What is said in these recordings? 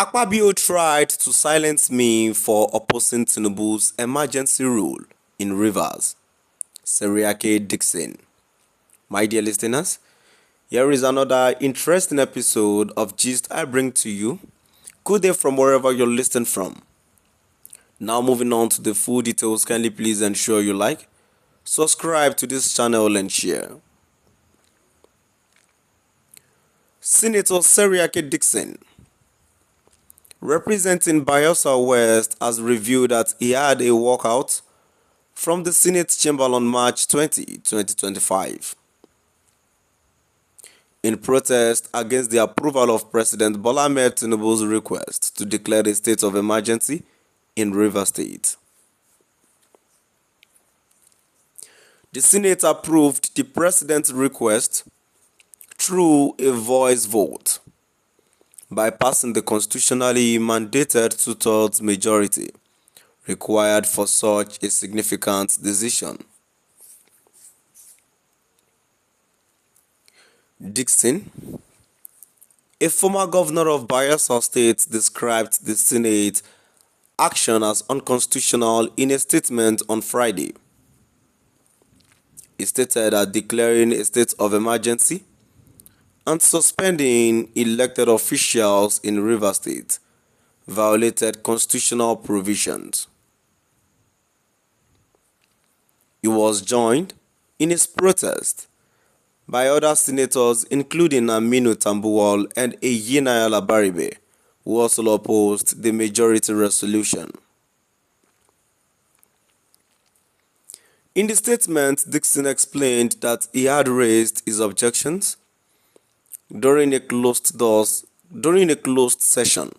Akpabio tried to silence me for opposing Tinubu's emergency rule in Rivers. Seriake Dickson. My dear listeners, here is another interesting episode of Gist I bring to you. Good day from wherever you're listening from. Now moving on to the full details, kindly please ensure you like, subscribe to this channel and share. Senator Seriake Dickson, representing Bayelsa West, has revealed that he had a walkout from the Senate chamber on March 20, 2025. In protest against the approval of President Bola Ahmed Tinubu's request to declare a state of emergency in Rivers State. The Senate approved the president's request through a voice vote, bypassing the constitutionally mandated two-thirds majority required for such a significant decision. Dickson, a former governor of Bayelsa State, described the Senate action as unconstitutional in a statement on Friday. He stated that declaring a state of emergency and suspending elected officials in Rivers State violated constitutional provisions. He was joined in his protest by other senators including Aminu Tambuwal and Eyina Alabaribe, who also opposed the majority resolution. In the statement, Dickson explained that he had raised his objections during a closed session,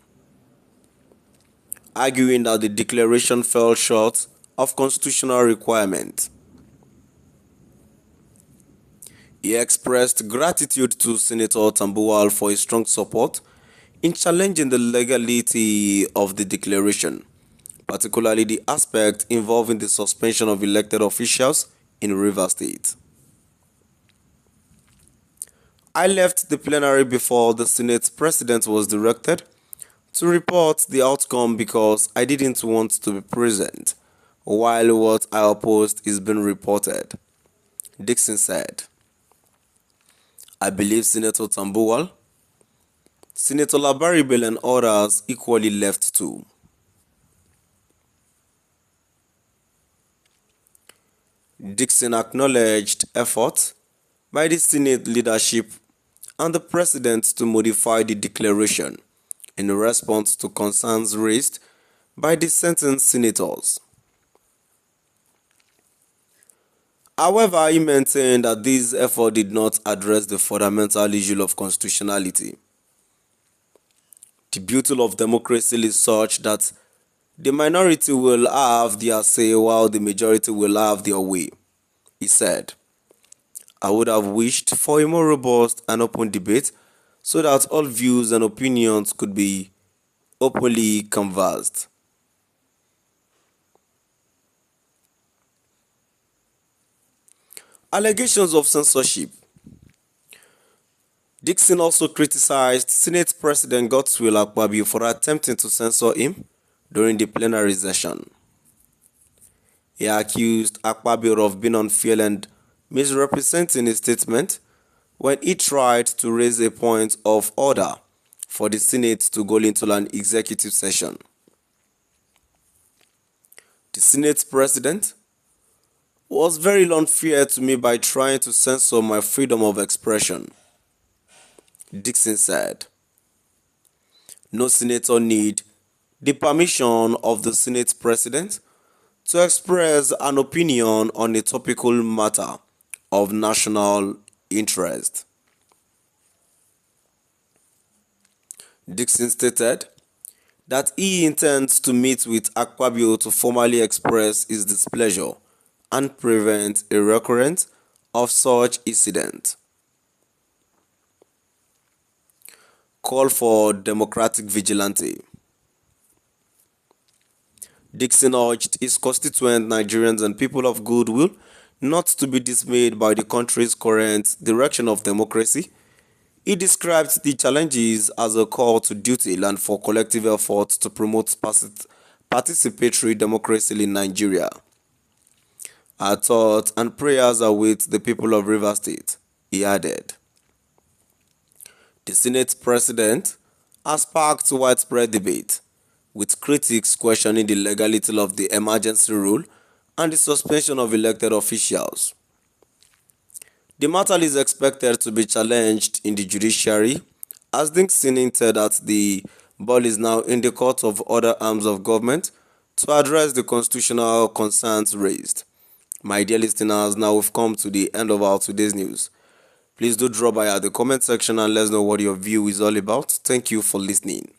arguing that the declaration fell short of constitutional requirement. He expressed gratitude to Senator Tambuwal for his strong support in challenging the legality of the declaration, particularly the aspect involving the suspension of elected officials in Rivers State. I left the plenary before the Senate President was directed to report the outcome because I didn't want to be present while what I opposed is being reported, Dickson said. I believe Senator Tambuwal, Senator Labaribel and others equally left too. Dickson acknowledged efforts by the Senate leadership and the President to modify the declaration in response to concerns raised by dissenting senators. However, he maintained that this effort did not address the fundamental issue of constitutionality. The beauty of democracy is such that the minority will have their say while the majority will have their way, he said. I would have wished for a more robust and open debate so that all views and opinions could be openly canvassed. Allegations of censorship. Dickson also criticized Senate President Godswill Akpabio for attempting to censor him during the plenary session. He accused Akpabio of being unfair and misrepresenting his statement when he tried to raise a point of order for the Senate to go into an executive session. The Senate President was very unfair to me by trying to censor my freedom of expression, Dickson said. No senator need the permission of the Senate President to express an opinion on a topical matter of national interest. Dickson stated that he intends to meet with Akpabio to formally express his displeasure and prevent a recurrence of such incident. Call for democratic vigilante. Dickson urged his constituent Nigerians and people of goodwill not to be dismayed by the country's current direction of democracy He described the challenges as a call to duty and for collective efforts to promote participatory democracy in Nigeria. Our thoughts and prayers are with the people of Rivers State, he added. The Senate president has sparked widespread debate, with critics questioning the legality of the emergency rule and the suspension of elected officials. The matter is expected to be challenged in the judiciary, as Dickson hinted that the ball is now in the court of other arms of government to address the constitutional concerns raised. My dear listeners, now we've come to the end of our today's news. Please do drop by at the comment section and let us know what your view is all about. Thank you for listening.